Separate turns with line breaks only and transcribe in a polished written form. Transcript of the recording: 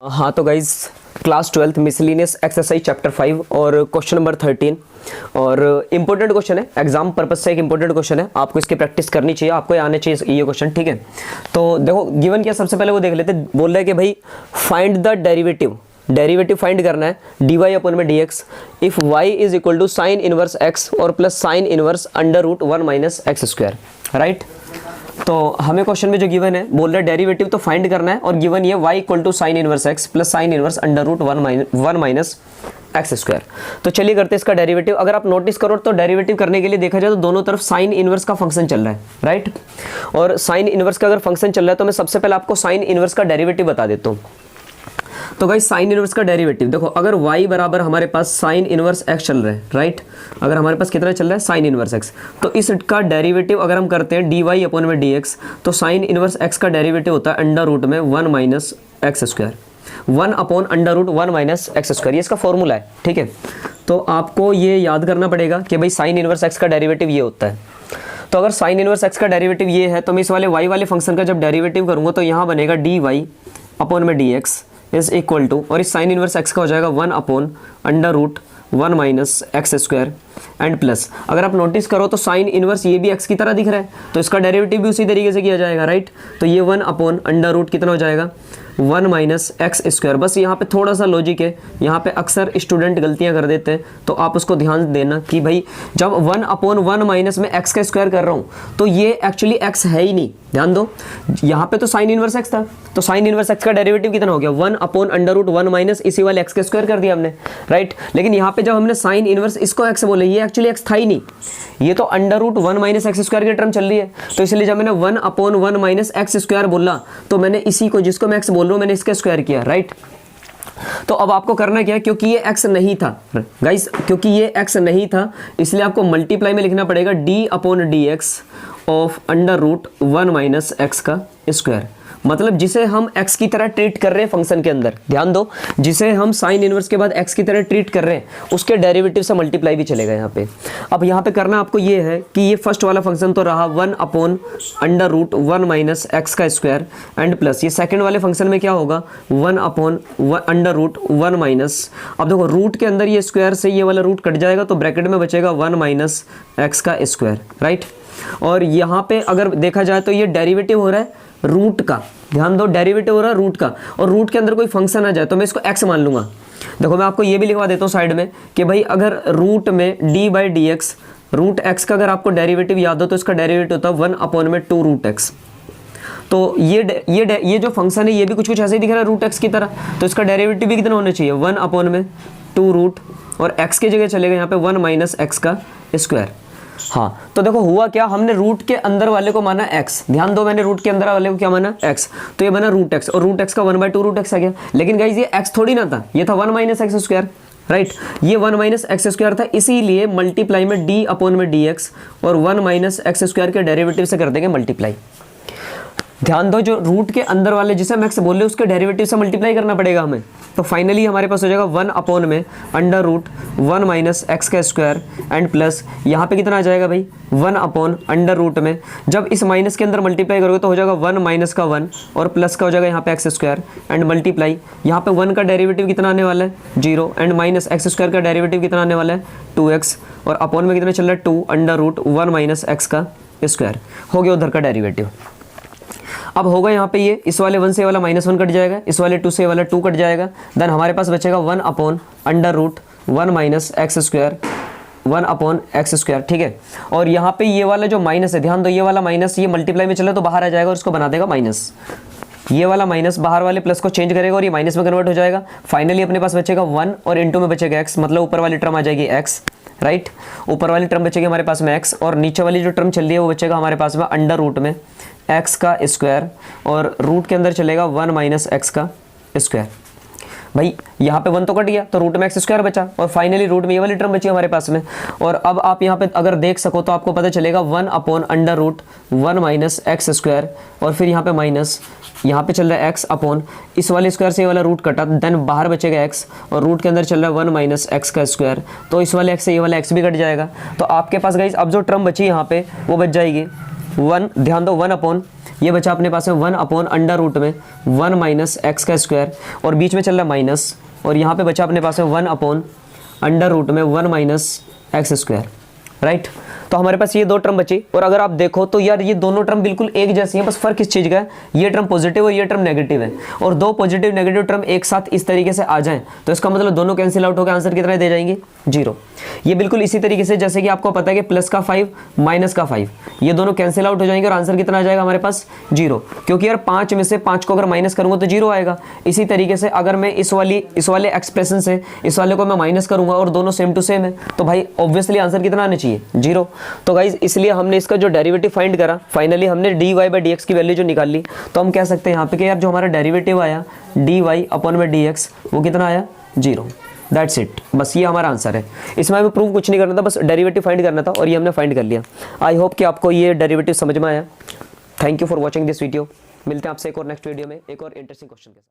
हाँ तो guys class 12th miscellaneous exercise chapter 5 और क्वेश्चन नंबर 13 और इंपॉर्टेंट क्वेश्चन है, एग्जाम पर्पज से एक इंपॉर्टेंट क्वेश्चन है, आपको इसकी प्रैक्टिस करनी चाहिए, आपको आने चाहिए ये क्वेश्चन। ठीक है, तो देखो गिवन क्या, सबसे पहले वो देख लेते। बोल रहे हैं कि भाई फाइंड द डेरिवेटिव फाइंड करना है dy अपन में dx if y is equal to sine inverse x और plus sine inverse under root 1 minus x square. Right, तो हमें क्वेश्चन में जो गिवन है बोल रहा है डेरिवेटिव तो फाइंड करना है और गिवन ये y equal to sine inverse x plus sine inverse under root 1 minus x square. तो चलिए करते हैं इसका डेरिवेटिव। अगर आप नोटिस करो तो डेरिवेटिव करने के लिए देखा जाए तो दोनों तरफ साइन इनवर्स का फंक्शन चल रहा है। राइट, और साइन इनवर्स का अगर फंक्शन चल रहा है तो मैं सबसे पहले आपको साइन इनवर्स का डेरिवेटिव बता देता हूँ। तो गाइस साइन इनवर्स का डेरिवेटिव देखो, अगर y बराबर हमारे पास साइन इनवर्स x चल रहा है, राइट, अगर हमारे पास कितना चल रहा है साइन इनवर्स x, तो इसका डेरिवेटिव अगर हम करते हैं dy अपन में dx, तो साइन इनवर्स x का डेरिवेटिव होता है अंडर रूट में 1 minus x square, 1 upon under root 1 minus x square, ये इसका फॉर्मूला है। ठीक है, तो आपको ये याद करना पड़ेगा कि भाई साइन इनवर्स x का डेरिवेटिव ये होता है। तो अगर साइन इनवर्स x का डेरिवेटिव ये है तो मैं इस वाले y वाले फंक्शन का जब डेरिवेटिव करूंगा तो यहाँ बनेगा dy अपॉन में dx इज इक्वल टू, और इस साइन इनवर्स x का हो जाएगा 1 upon under root 1 minus x square and plus, अगर आप नोटिस करो तो साइन इनवर्स ये भी x की तरह दिख रहा है तो इसका डेरिवेटिव भी उसी तरीके से किया जाएगा। राइट, तो ये 1 अपॉन अंडर रूट कितना हो जाएगा 1 माइनस एक्स स्क्वायर। बस यहाँ पे थोड़ा सा लॉजिक है, यहाँ पे अक्सर स्टूडेंट गलतियाँ कर देते हैं, तो आप उसको ध्यान देना कि भाई जब 1 अपॉन 1 माइनस में एक्स का स्क्वायर कर रहा हूँ तो ये एक्चुअली एक्स है ही नहीं। ध्यान दो, यहाँ पे तो साइन इनवर्स एक्स था, तो साइन इनवर्स एक्स का डेरिवेटिव कितना हो गया 1 अपॉन अंडर रूट 1 माइनस इसी वाले एक्स का स्क्वायर कर दिया हमने। राइट, लेकिन यहाँ पे जब हमने साइन इनवर्स इसको एक्स बोले, ये एक्चुअली एक्स था ही नहीं, ये तो under root 1 minus x square की टर्म चल रही है। तो इसलिए जब मैंने 1 अपॉन 1 माइनस एक्स स्क्वायर बोला तो मैंने इसी को, जिसको मैं एक्स बोल रहा हूँ, मैंने इसका स्क्वायर किया। राइट, तो अब आपको करना क्या है, क्योंकि ये x नहीं था गाइस, क्योंकि ये x नहीं था इसलिए आपको मल्टीप्लाई में लिखना पड़ेगा d upon d x of under root 1 minus x का स्क्वायर। मतलब जिसे हम x की तरह ट्रीट कर रहे हैं फंक्शन के अंदर, ध्यान दो, जिसे हम साइन इनवर्स के बाद x की तरह ट्रीट कर रहे हैं उसके डेरिवेटिव से मल्टीप्लाई भी चलेगा यहाँ पे। अब यहाँ पे करना आपको ये है कि ये फर्स्ट वाला फंक्शन तो रहा 1 upon under root 1 minus x का स्क्वायर एंड प्लस ये सेकंड वाले फंक्शन में क्या होगा 1 अपॉन अंडर रूट 1 माइनस, अब देखो रूट के अंदर ये स्क्वायर से ये वाला रूट कट जाएगा तो ब्रैकेट में बचेगा 1 माइनस एक्स का स्क्वायर। राइट, और यहाँ पे अगर देखा जाए तो ये डेरिवेटिव हो रहा है रूट का, ध्यान दो, डेरिवेटिव हो रहा है रूट का, और रूट के अंदर कोई फंक्शन आ जाए तो मैं इसको x मान लूंगा। देखो मैं आपको ये भी लिखवा देता हूँ साइड में कि भाई अगर रूट में d by d x, root x का अगर आपको डेरिवेटिव याद हो तो इसका डेरिवेटिव होता है 1 अपॉन में 2 रूट x। तो ये जो फंक्शन है ये भी कुछ ऐसे ही दिख रहा है रूट x की तरह, तो इसका डेरिवेटिव भी कितना होना चाहिए 1 अपॉन में 2 रूट, और x की जगह चलेगा यहाँ पे 1 माइनस एक्स का स्क्वायर। हाँ, तो देखो हुआ क्या, हमने रूट के अंदर वाले को माना x, ध्यान दो, मैंने रूट के अंदर वाले को क्या माना x, तो ये बना रूट x, और रूट x का 1/2 रूट x आ गया। लेकिन गाइस ये x थोड़ी ना था, ये था 1 माइनस एक्स स्क्वायर। राइट, ये 1 माइनस एक्स स्क्वायर था, इसीलिए मल्टीप्लाई में d अपॉन में dx और 1 माइनस एक्स स्क्वायर के डेरिवेटिव से कर देंगे मल्टीप्लाई। ध्यान दो, जो रूट के अंदर वाले जिसे हम x बोल रहे हैं उसके डेरिवेटिव से मल्टीप्लाई करना पड़ेगा हमें, तो फाइनली हमारे पास हो जाएगा 1 अपॉन में अंडर रूट 1 माइनस एक्स का स्क्वायर एंड प्लस यहाँ पे कितना आ जाएगा भाई 1 अपॉन अंडर रूट में, जब इस माइनस के अंदर मल्टीप्लाई करोगे तो हो जाएगा 1 माइनस का 1 और प्लस का हो जाएगा यहाँ पे एक्स स्क्वायर एंड मल्टीप्लाई, यहाँ पे 1 का डेरिवेटिव कितना आने वाला है 0 एंड माइनस एक्स स्क्वायर का डेरिवेटिव कितना आने वाला है 2x, और अपॉन में कितना चल रहा है 2 अंडर रूट 1 माइनस एक्स का स्क्वायर। हो गया उधर का डेरिवेटिव। अब होगा यहाँ पे ये इस वाले 1 से वाला -1 कट जाएगा, इस वाले 2 से वाला 2 कट जाएगा, देन हमारे पास बचेगा 1 upon under root 1 minus x square, 1 upon x square. ठीक है, और यहाँ पे ये वाला जो माइनस है, ध्यान दो, ये वाला माइनस ये मल्टीप्लाई में चला तो बाहर आ जाएगा और इसको बना देगा माइनस, ये वाला माइनस बाहर वाले प्लस को चेंज करेगा और ये माइनस में कन्वर्ट हो जाएगा। फाइनली अपने पास बचेगा 1 और इनटू में बचेगा x, मतलब ऊपर वाली टर्म आ जाएगी x। राइट, ऊपर वाली टर्म बचेगी हमारे पास में x और नीचे वाली जो टर्म चल रही है वो बचेगा हमारे पास में अंडर रूट में x का स्क्वायर, और रूट के अंदर चलेगा 1 माइनस एक्स का स्क्वायर। भाई यहाँ पे 1 तो कट गया तो रूट में एक्स स्क्वायर बचा, और फाइनली रूट में ये वाली टर्म बची हमारे पास में। और अब आप यहाँ पे अगर देख सको तो आपको पता चलेगा 1 upon under root 1 minus x square, और फिर यहाँ पे माइनस, यहाँ पे चल रहा है x अपॉन इस वाले स्क्वायर से ये वाला रूट कटा, देन बाहर बचेगा x और रूट के अंदर चल रहा है 1 माइनस एक्स का स्क्वायर, तो इस वाले x से ये वाला x भी कट जाएगा। तो आपके पास गाइस अब जो टर्म बची यहाँ पे वो बच जाएगी 1, ध्यान दो 1 अपॉन ये बचा अपने पास में 1 अपॉन अंडर रूट में 1 माइनस एक्स का स्क्वायर, और बीच में चल रहा है माइनस, और यहाँ पे बचा अपने पास में 1 अपॉन अंडर रूट में 1 माइनस एक्स स्क्वायर, राइट। तो हमारे पास ये दो टर्म बची, और अगर आप देखो तो यार ये दोनों टर्म बिल्कुल एक जैसी हैं, बस फर्क किस चीज़ का है, ये टर्म पॉजिटिव और ये टर्म नेगेटिव है, और दो पॉजिटिव नेगेटिव टर्म एक साथ इस तरीके से आ जाएं तो इसका मतलब दोनों कैंसिल आउट होकर आंसर कितना दे जाएंगे, 0। ये बिल्कुल इसी तरीके से जैसे कि आपको पता है कि प्लस का 5 माइनस का 5 ये दोनों कैंसिल आउट हो जाएंगे और आंसर कितना आ जाएगा हमारे पास 0, क्योंकि यार 5 में से 5 को अगर माइनस करूंगा तो 0 आएगा। इसी तरीके से अगर मैं इस वाले एक्सप्रेशन से इस वाले को मैं माइनस करूंगा और दोनों सेम टू सेम है तो भाई ऑब्वियसली आंसर कितना आना चाहिए, 0। तो गाइज इसलिए हमने इसका जो डेरिवेटिव फाइंड करा, फाइनली हमने dy बाई dx की वैल्यू जो निकाल ली, तो हम कह सकते हैं यहाँ पे कि यार जो हमारा डेरिवेटिव आया dy अपॉन में dx वो कितना आया, 0। दैट्स इट, बस ये हमारा आंसर है। इसमें हमें प्रूव कुछ नहीं करना था, बस डेरिवेटिव फाइंड करना था और ये हमने फाइंड कर लिया। आई होप कि आपको ये डेरिवेटिव समझ में आया। Thank you for watching this video. मिलते हैं आपसे एक और नेक्स्ट वीडियो में एक और इंटरेस्टिंग क्वेश्चन के साथ।